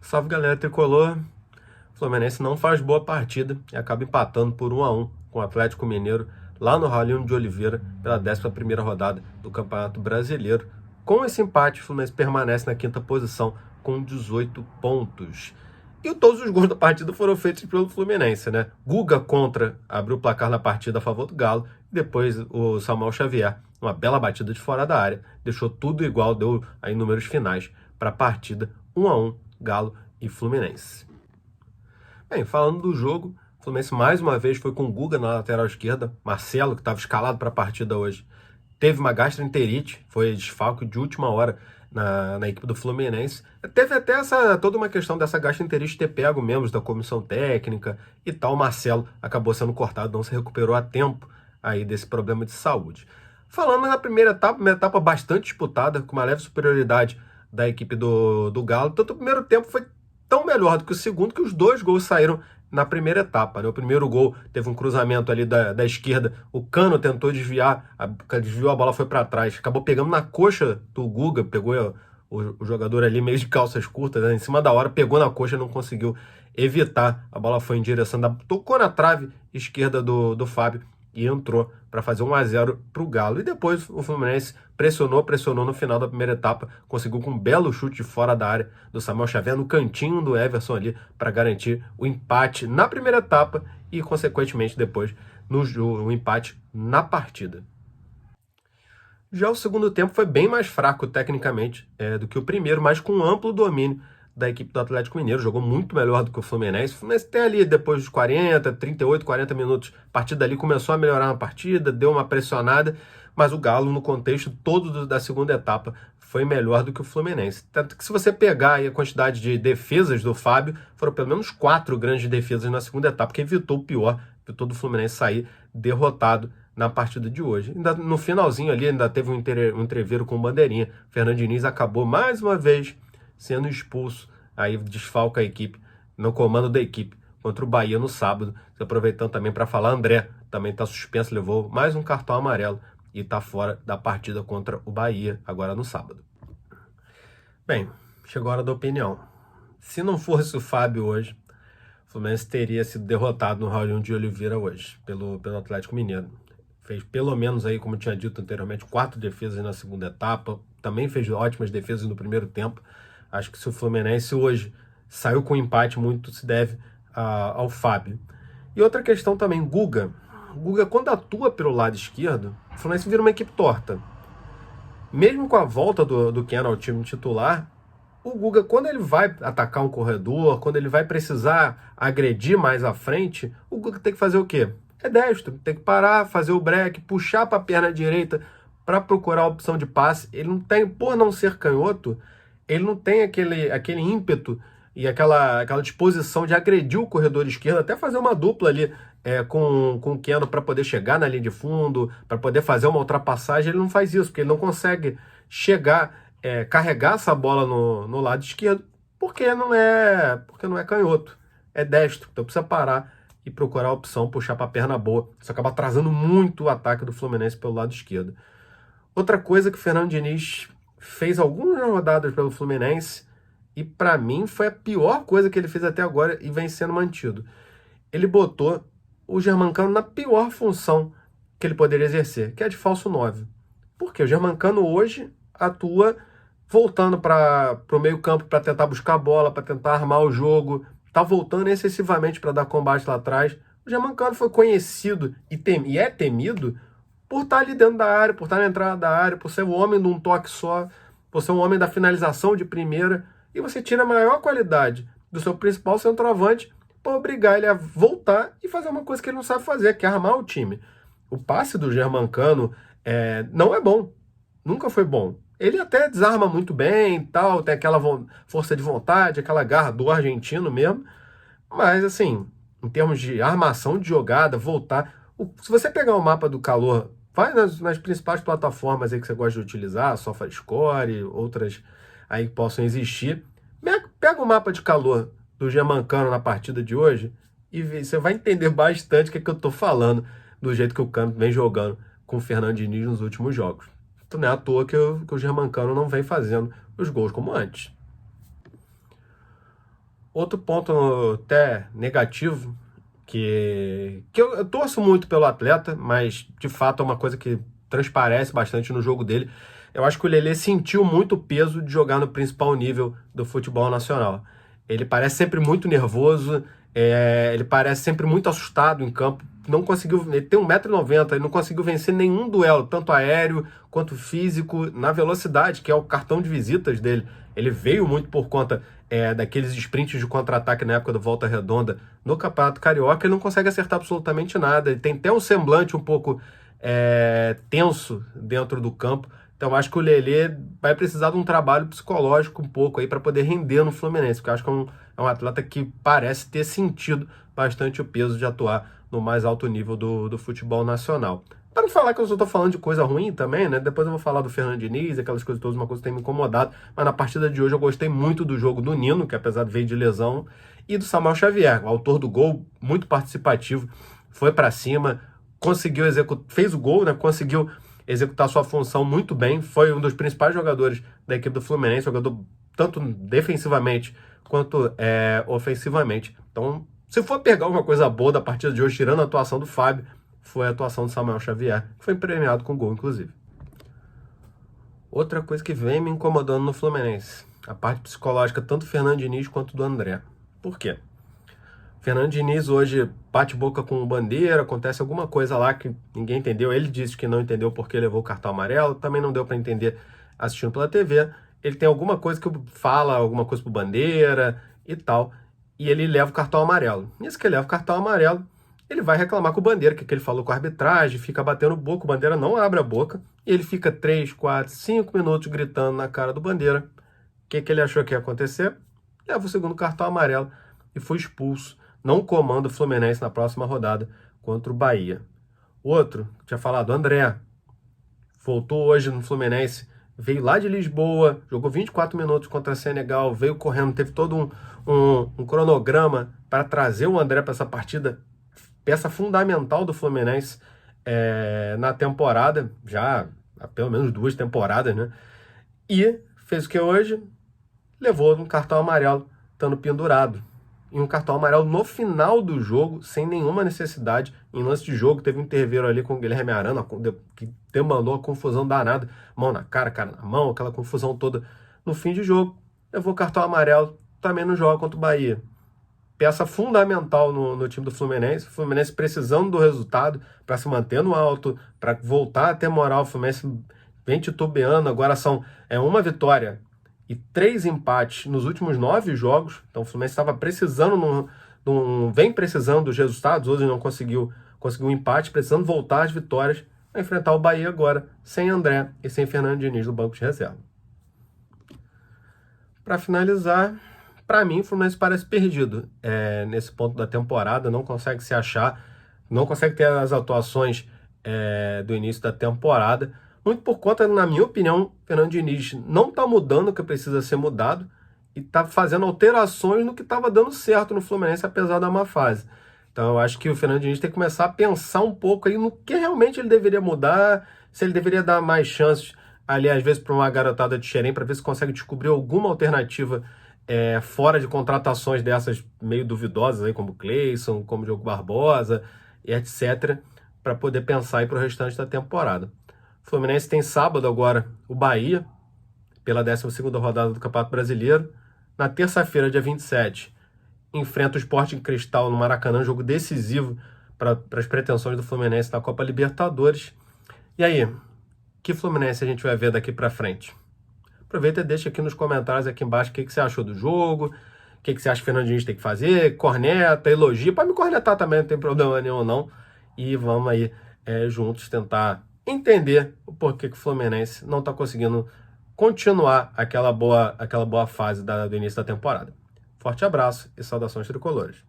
Salve, galera tricolor. O Fluminense não faz boa partida e acaba empatando por 1-1 com o Atlético Mineiro lá no Raulino de Oliveira pela 11ª rodada do Campeonato Brasileiro. Com esse empate, o Fluminense permanece na 5ª posição com 18 pontos. E todos os gols da partida foram feitos pelo Fluminense, né? Guga contra abriu o placar na partida a favor do Galo. Depois o Samuel Xavier, uma bela batida de fora da área, deixou tudo igual, deu aí números finais para a partida 1-1, Galo e Fluminense. Bem, falando do jogo, o Fluminense mais uma vez foi com o Guga na lateral esquerda. Marcelo, que estava escalado para a partida hoje, teve uma gastroenterite, foi desfalque de última hora na equipe do Fluminense. Teve até toda uma questão dessa gastroenterite ter pego membros da comissão técnica e tal. O Marcelo acabou sendo cortado, não se recuperou a tempo aí desse problema de saúde. Falando na primeira etapa, uma etapa bastante disputada, com uma leve superioridade da equipe do Galo. Tanto o primeiro tempo foi tão melhor do que o segundo, que os dois gols saíram na primeira etapa, né? O primeiro gol teve um cruzamento ali da esquerda, o Cano tentou desviar, desviou, a bola foi para trás, acabou pegando na coxa do Guga, pegou o jogador ali meio de calças curtas, né? Em cima da hora, pegou na coxa e não conseguiu evitar, a bola foi em direção tocou na trave esquerda do Fábio e entrou para fazer 1-0 para o Galo. E depois o Fluminense pressionou no final da primeira etapa, conseguiu com um belo chute fora da área do Samuel Xavier, no cantinho do Everson ali, para garantir o empate na primeira etapa e, consequentemente, depois o empate na partida. Já o segundo tempo foi bem mais fraco tecnicamente do que o primeiro, mas com um amplo domínio da equipe do Atlético Mineiro. Jogou muito melhor do que o Fluminense. O Fluminense tem ali, depois dos 40, 38, 40 minutos, a partir dali começou a melhorar na partida, deu uma pressionada, mas o Galo, no contexto todo da segunda etapa, foi melhor do que o Fluminense. Tanto que se você pegar aí a quantidade de defesas do Fábio, foram pelo menos 4 grandes defesas na segunda etapa, que evitou o pior, evitou do Fluminense sair derrotado na partida de hoje. Ainda no finalzinho ali, ainda teve um entreveiro com o Bandeirinha. Fernando Diniz acabou mais uma vez sendo expulso, aí desfalca a equipe, no comando da equipe, contra o Bahia no sábado. Aproveitando também para falar, André também está suspenso, levou mais um cartão amarelo e está fora da partida contra o Bahia, agora no sábado. Bem, chegou a hora da opinião. Se não fosse o Fábio hoje, o Fluminense teria sido derrotado no Raulino de Oliveira hoje, pelo Atlético Mineiro. Fez pelo menos aí, como eu tinha dito anteriormente, 4 defesas na segunda etapa, também fez ótimas defesas no primeiro tempo. Acho que se o Fluminense hoje saiu com empate, muito se deve ao Fábio. E outra questão também, Guga. Guga, quando atua pelo lado esquerdo, o Fluminense vira uma equipe torta. Mesmo com a volta do Keno ao time titular, o Guga, quando ele vai atacar um corredor, quando ele vai precisar agredir mais à frente, o Guga tem que fazer o quê? É destro, tem que parar, fazer o break, puxar para a perna direita para procurar a opção de passe. Ele não tem, por não ser canhoto, ele não tem aquele ímpeto e aquela disposição de agredir o corredor esquerdo, até fazer uma dupla ali com o Keno para poder chegar na linha de fundo, para poder fazer uma ultrapassagem. Ele não faz isso, porque ele não consegue chegar, carregar essa bola no lado esquerdo, porque não é canhoto, é destro. Então precisa parar e procurar a opção, puxar para a perna boa. Isso acaba atrasando muito o ataque do Fluminense pelo lado esquerdo. Outra coisa que o Fernando Diniz fez algumas rodadas pelo Fluminense, e para mim foi a pior coisa que ele fez até agora e vem sendo mantido. Ele botou o Germancano na pior função que ele poderia exercer, que é de falso 9. Porque o Germancano hoje atua voltando para o meio campo para tentar buscar a bola, para tentar armar o jogo, tá voltando excessivamente para dar combate lá atrás. O Germancano foi conhecido e é temido por estar ali dentro da área, por estar na entrada da área, por ser um homem de um toque só, por ser um homem da finalização de primeira, e você tira a maior qualidade do seu principal centroavante para obrigar ele a voltar e fazer uma coisa que ele não sabe fazer, que é armar o time. O passe do Germancano não é bom, nunca foi bom. Ele até desarma muito bem e tal, tem aquela força de vontade, aquela garra do argentino mesmo, mas assim, em termos de armação de jogada, voltar... Se você pegar o mapa do calor, vai nas principais plataformas aí que você gosta de utilizar, SofaScore, outras aí que possam existir, pega o mapa de calor do Germancano na partida de hoje e você vai entender bastante o que eu tô falando, do jeito que o Cano vem jogando com o Fernando Diniz nos últimos jogos. Então não é à toa que o Germancano não vem fazendo os gols como antes. Outro ponto até negativo, que eu torço muito pelo atleta, mas de fato é uma coisa que transparece bastante no jogo dele. Eu acho que o Lelê sentiu muito o peso de jogar no principal nível do futebol nacional. Ele parece sempre muito nervoso, ele parece sempre muito assustado em campo. Não conseguiu, ele tem 1,90 m, ele não conseguiu vencer nenhum duelo, tanto aéreo quanto físico, na velocidade, que é o cartão de visitas dele. Ele veio muito por conta daqueles sprints de contra-ataque na época do Volta Redonda no Campeonato Carioca. Ele não consegue acertar absolutamente nada. Ele tem até um semblante um pouco tenso dentro do campo. Então acho que o Lelê vai precisar de um trabalho psicológico um pouco aí para poder render no Fluminense, porque eu acho que é um atleta que parece ter sentido bastante o peso de atuar no mais alto nível do futebol nacional. Para não falar que eu só estou falando de coisa ruim também, né? Depois eu vou falar do Fernando Diniz, aquelas coisas todas, uma coisa que tem me incomodado. Mas na partida de hoje eu gostei muito do jogo do Nino, que apesar de veio de lesão, e do Samuel Xavier, o autor do gol, muito participativo, foi para cima, conseguiu executar, fez o gol, né? Conseguiu executar sua função muito bem, foi um dos principais jogadores da equipe do Fluminense, jogador tanto defensivamente quanto ofensivamente. Então, se for pegar uma coisa boa da partida de hoje, tirando a atuação do Fábio, foi a atuação do Samuel Xavier, que foi premiado com gol, inclusive. Outra coisa que vem me incomodando no Fluminense, a parte psicológica tanto do Fernando Diniz quanto do André. Por quê? Fernando Diniz hoje bate boca com o Bandeira, acontece alguma coisa lá que ninguém entendeu. Ele disse que não entendeu porque levou o cartão amarelo, também não deu para entender assistindo pela TV. Ele tem alguma coisa que fala, alguma coisa pro Bandeira e tal, e ele leva o cartão amarelo. Nisso que ele leva o cartão amarelo, ele vai reclamar com o Bandeira, que ele falou com a arbitragem, fica batendo boca, o Bandeira não abre a boca, e ele fica 3, 4, 5 minutos gritando na cara do Bandeira. O que ele achou que ia acontecer? Leva o segundo cartão amarelo e foi expulso. Não comanda o Fluminense na próxima rodada contra o Bahia. Outro, tinha falado, André, voltou hoje no Fluminense, veio lá de Lisboa, jogou 24 minutos contra Senegal, veio correndo, teve todo um cronograma para trazer o André para essa partida, peça fundamental do Fluminense na temporada, já há pelo menos 2 temporadas, né? E fez o que hoje? Levou um cartão amarelo, estando pendurado. E um cartão amarelo no final do jogo, sem nenhuma necessidade. Em lance de jogo, teve um interveiro ali com o Guilherme Arana, que demandou a confusão danada. Mão na cara, cara na mão, aquela confusão toda. No fim de jogo, levou cartão amarelo, também não joga contra o Bahia. Peça fundamental no time do Fluminense. O Fluminense precisando do resultado para se manter no alto, para voltar a ter moral. O Fluminense vem titubeando, agora são uma vitória e 3 empates nos últimos 9 jogos. Então o Fluminense estava precisando, vem precisando dos resultados, hoje não conseguiu um empate, precisando voltar às vitórias, a enfrentar o Bahia agora, sem André e sem Fernando Diniz no banco de reserva. Para finalizar, para mim o Fluminense parece perdido nesse ponto da temporada, não consegue se achar, não consegue ter as atuações do início da temporada, muito por conta, na minha opinião, Fernando Diniz não está mudando o que precisa ser mudado e está fazendo alterações no que estava dando certo no Fluminense, apesar da má fase. Então eu acho que o Fernando Diniz tem que começar a pensar um pouco aí no que realmente ele deveria mudar, se ele deveria dar mais chances ali, às vezes, para uma garotada de Xerém, para ver se consegue descobrir alguma alternativa fora de contratações dessas meio duvidosas, aí, como Cleison, como Diogo Barbosa, e etc., para poder pensar aí para o restante da temporada. O Fluminense tem sábado agora o Bahia, pela 12ª rodada do Campeonato Brasileiro. Na terça-feira, dia 27, enfrenta o Sporting Cristal no Maracanã, jogo decisivo para as pretensões do Fluminense na Copa Libertadores. E aí, que Fluminense a gente vai ver daqui para frente? Aproveita e deixa aqui nos comentários aqui embaixo o que você achou do jogo, o que você acha que o Fernando Diniz tem que fazer, corneta, elogia, pode me cornetar também, não tem problema nenhum não. E vamos aí juntos tentar entender o porquê que o Fluminense não está conseguindo continuar aquela boa fase do início da temporada. Forte abraço e saudações tricolores.